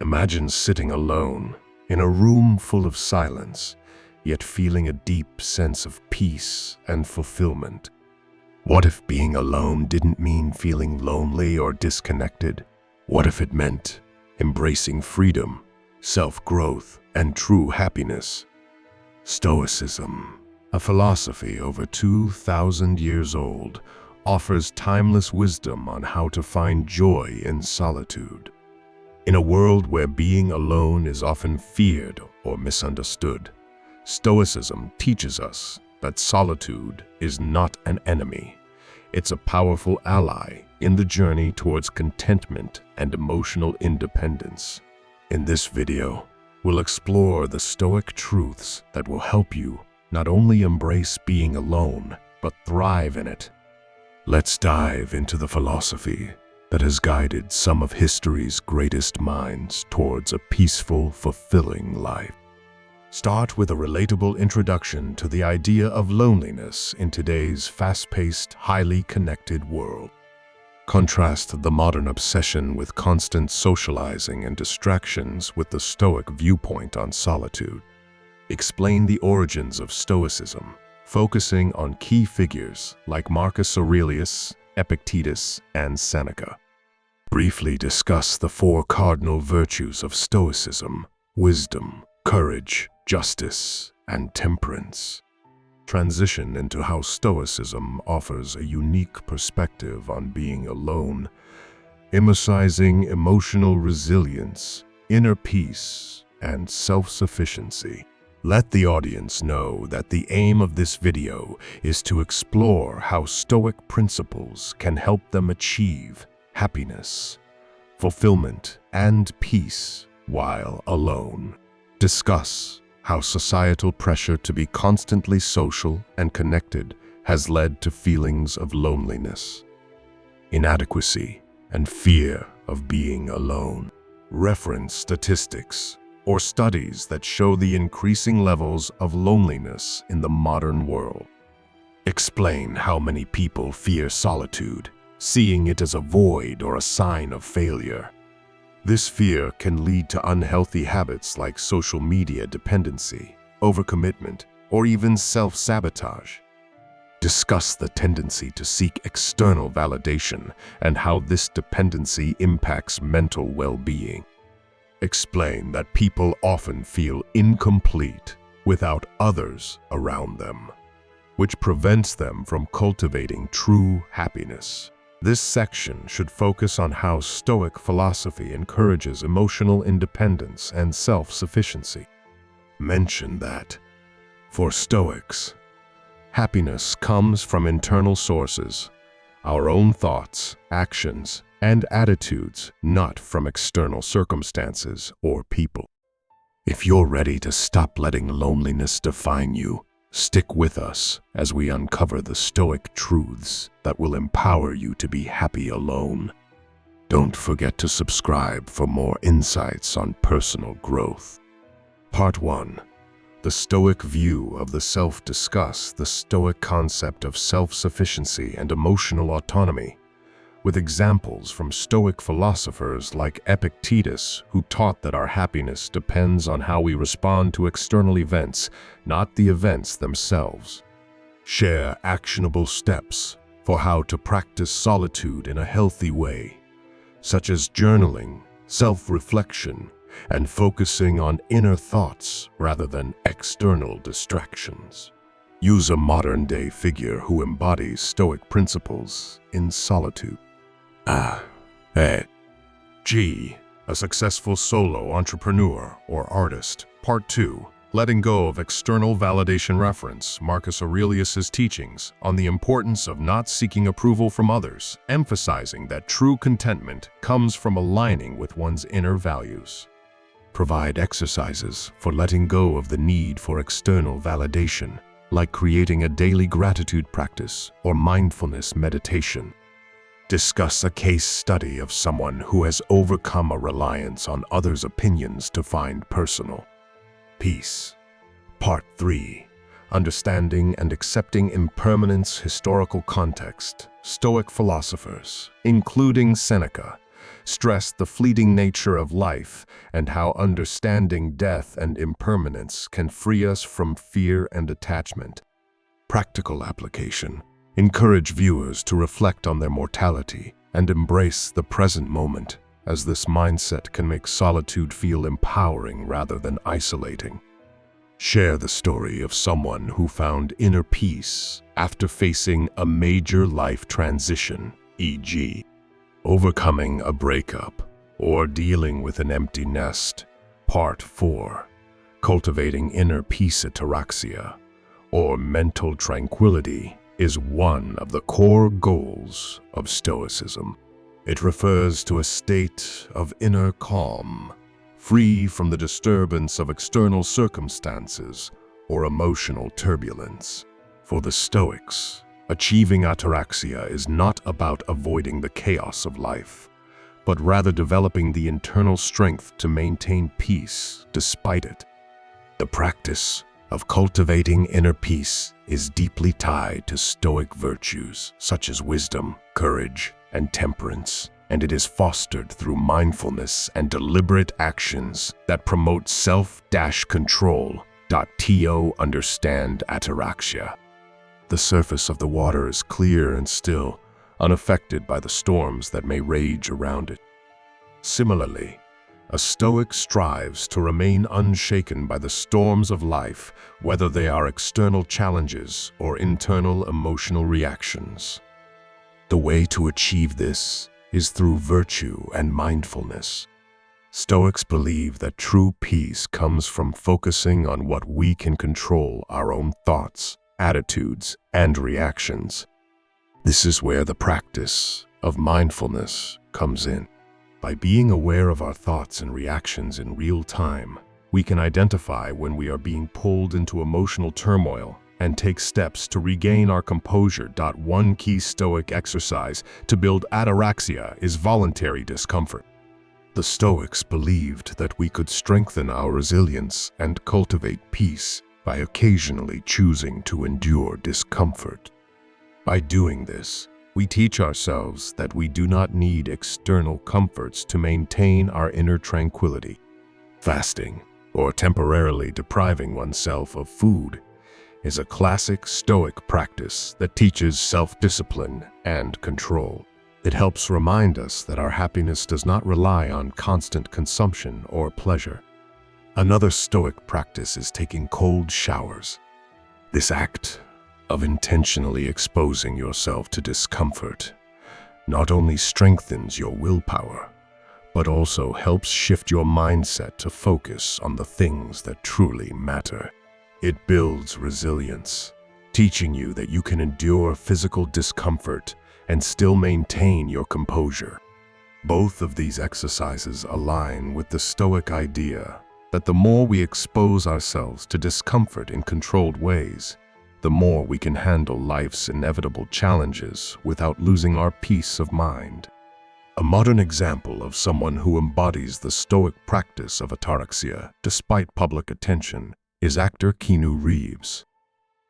Imagine sitting alone in a room full of silence, yet feeling a deep sense of peace and fulfillment. What if being alone didn't mean feeling lonely or disconnected? What if it meant embracing freedom, self-growth, and true happiness? Stoicism, a philosophy over 2,000 years old, offers timeless wisdom on how to find joy in solitude. In a world where being alone is often feared or misunderstood, Stoicism teaches us that solitude is not an enemy. It's a powerful ally in the journey towards contentment and emotional independence. In this video, we'll explore the Stoic truths that will help you not only embrace being alone, but thrive in it. Let's dive into the philosophy that has guided some of history's greatest minds towards a peaceful, fulfilling life. Start with a relatable introduction to the idea of loneliness in today's fast-paced, highly connected world. Contrast the modern obsession with constant socializing and distractions with the Stoic viewpoint on solitude. Explain the origins of Stoicism, focusing on key figures like Marcus Aurelius, Epictetus, and Seneca. Briefly discuss the four cardinal virtues of Stoicism: wisdom, courage, justice, and temperance. Transition into how Stoicism offers a unique perspective on being alone, emphasizing emotional resilience, inner peace, and self-sufficiency. Let the audience know that the aim of this video is to explore how Stoic principles can help them achieve happiness, fulfillment, and peace while alone. Discuss how societal pressure to be constantly social and connected has led to feelings of loneliness, inadequacy, and fear of being alone. Reference statistics or studies that show the increasing levels of loneliness in the modern world. Explain how many people fear solitude, seeing it as a void or a sign of failure. This fear can lead to unhealthy habits like social media dependency, overcommitment, or even self-sabotage. Discuss the tendency to seek external validation and how this dependency impacts mental well-being. Explain that people often feel incomplete without others around them, which prevents them from cultivating true happiness. This section should focus on how Stoic philosophy encourages emotional independence and self-sufficiency. Mention that, for Stoics, happiness comes from internal sources, our own thoughts, actions, and attitudes, not from external circumstances or people. If you're ready to stop letting loneliness define you, stick with us as we uncover the Stoic truths that will empower you to be happy alone. Don't forget to subscribe for more insights on personal growth. Part 1. The Stoic view of the self. Discuss the Stoic concept of self-sufficiency and emotional autonomy, with examples from Stoic philosophers like Epictetus, who taught that our happiness depends on how we respond to external events, not the events themselves. Share actionable steps for how to practice solitude in a healthy way, such as journaling, self-reflection, and focusing on inner thoughts rather than external distractions. Use a modern-day figure who embodies Stoic principles in solitude. G. A successful solo entrepreneur or artist. Part 2. Letting go of external validation. Reference Marcus Aurelius's teachings on the importance of not seeking approval from others, emphasizing that true contentment comes from aligning with one's inner values. Provide exercises for letting go of the need for external validation, like creating a daily gratitude practice or mindfulness meditation. Discuss a case study of someone who has overcome a reliance on others' opinions to find personal peace. Part 3. Understanding and accepting impermanence. Historical context. Stoic philosophers, including Seneca, stressed the fleeting nature of life and how understanding death and impermanence can free us from fear and attachment. Practical application: encourage viewers to reflect on their mortality and embrace the present moment, as this mindset can make solitude feel empowering rather than isolating. Share the story of someone who found inner peace after facing a major life transition, e.g., overcoming a breakup or dealing with an empty nest. Part 4. Cultivating inner peace ataraxia, or mental tranquility, is one of the core goals of Stoicism. It refers to a state of inner calm, free from the disturbance of external circumstances or emotional turbulence. For the Stoics, achieving ataraxia is not about avoiding the chaos of life, but rather developing the internal strength to maintain peace despite it. The practice of cultivating inner peace is deeply tied to Stoic virtues such as wisdom, courage, and temperance, and it is fostered through mindfulness and deliberate actions that promote self-control. Understand ataraxia. The surface of the water is clear and still, unaffected by the storms that may rage around it. Similarly, a Stoic strives to remain unshaken by the storms of life, whether they are external challenges or internal emotional reactions. The way to achieve this is through virtue and mindfulness. Stoics believe that true peace comes from focusing on what we can control: our own thoughts, attitudes, and reactions. This is where the practice of mindfulness comes in. By being aware of our thoughts and reactions in real time, we can identify when we are being pulled into emotional turmoil and take steps to regain our composure. One key Stoic exercise to build ataraxia is voluntary discomfort. The Stoics believed that we could strengthen our resilience and cultivate peace by occasionally choosing to endure discomfort. By doing this, we teach ourselves that we do not need external comforts to maintain our inner tranquility. Fasting, or temporarily depriving oneself of food, is a classic Stoic practice that teaches self-discipline and control. It helps remind us that our happiness does not rely on constant consumption or pleasure. Another Stoic practice is taking cold showers. This act of intentionally exposing yourself to discomfort not only strengthens your willpower, but also helps shift your mindset to focus on the things that truly matter. It builds resilience, teaching you that you can endure physical discomfort and still maintain your composure. Both of these exercises align with the Stoic idea that the more we expose ourselves to discomfort in controlled ways, the more we can handle life's inevitable challenges without losing our peace of mind. A modern example of someone who embodies the Stoic practice of ataraxia despite public attention is actor Keanu Reeves.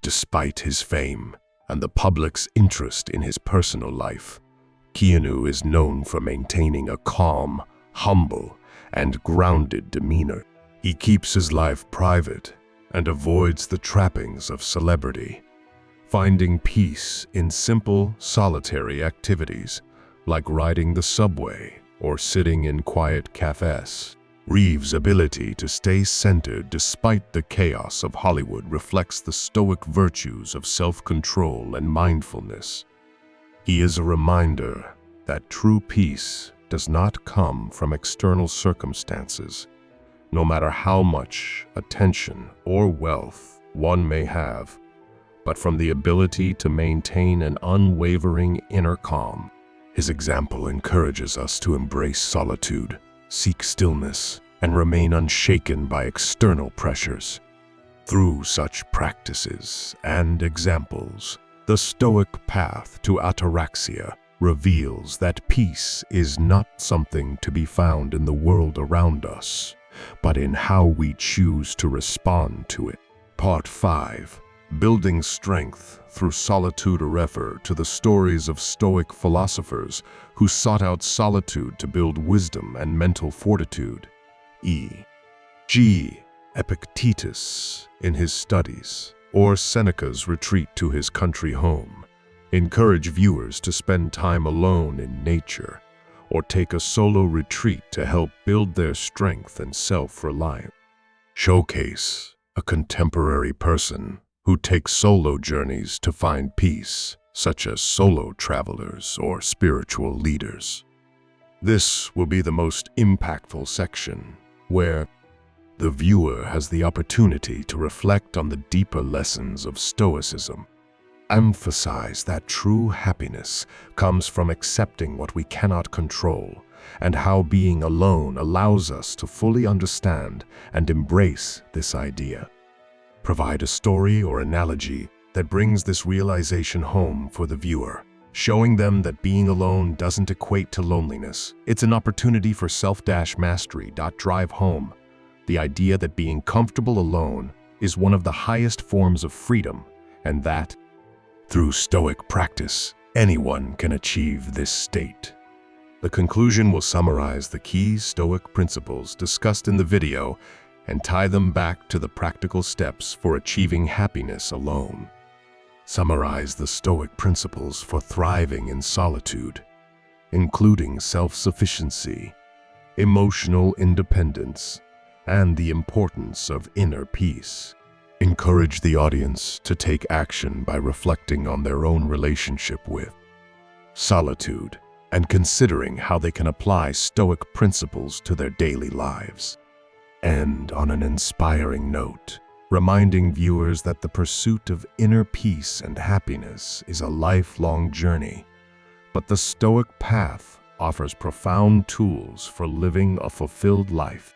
Despite his fame and the public's interest in his personal life, Keanu is known for maintaining a calm, humble, and grounded demeanor. He keeps his life private and avoids the trappings of celebrity, finding peace in simple, solitary activities like riding the subway or sitting in quiet cafes. Reeves' ability to stay centered despite the chaos of Hollywood reflects the Stoic virtues of self-control and mindfulness. He is a reminder that true peace does not come from external circumstances, no matter how much attention or wealth one may have, but from the ability to maintain an unwavering inner calm. His example encourages us to embrace solitude, seek stillness, and remain unshaken by external pressures. Through such practices and examples, the Stoic path to ataraxia reveals that peace is not something to be found in the world around us, but in how we choose to respond to it. Part 5. building strength through solitude, a refer to the stories of Stoic philosophers who sought out solitude to build wisdom and mental fortitude. E.g. Epictetus in his studies, or Seneca's retreat to his country home, encourage viewers to spend time alone in nature, or take a solo retreat to help build their strength and self-reliance. Showcase a contemporary person who takes solo journeys to find peace, such as solo travelers or spiritual leaders. This will be the most impactful section, where the viewer has the opportunity to reflect on the deeper lessons of Stoicism. Emphasize that true happiness comes from accepting what we cannot control, and how being alone allows us to fully understand and embrace this idea. Provide a story or analogy that brings this realization home for the viewer, showing them that being alone doesn't equate to loneliness. It's an opportunity for self-mastery. Drive home the idea that being comfortable alone is one of the highest forms of freedom, and that, through Stoic practice, anyone can achieve this state. The conclusion will summarize the key Stoic principles discussed in the video and tie them back to the practical steps for achieving happiness alone. Summarize the Stoic principles for thriving in solitude, including self-sufficiency, emotional independence, and the importance of inner peace. Encourage the audience to take action by reflecting on their own relationship with solitude and considering how they can apply Stoic principles to their daily lives. End on an inspiring note, reminding viewers that the pursuit of inner peace and happiness is a lifelong journey, but the Stoic path offers profound tools for living a fulfilled life.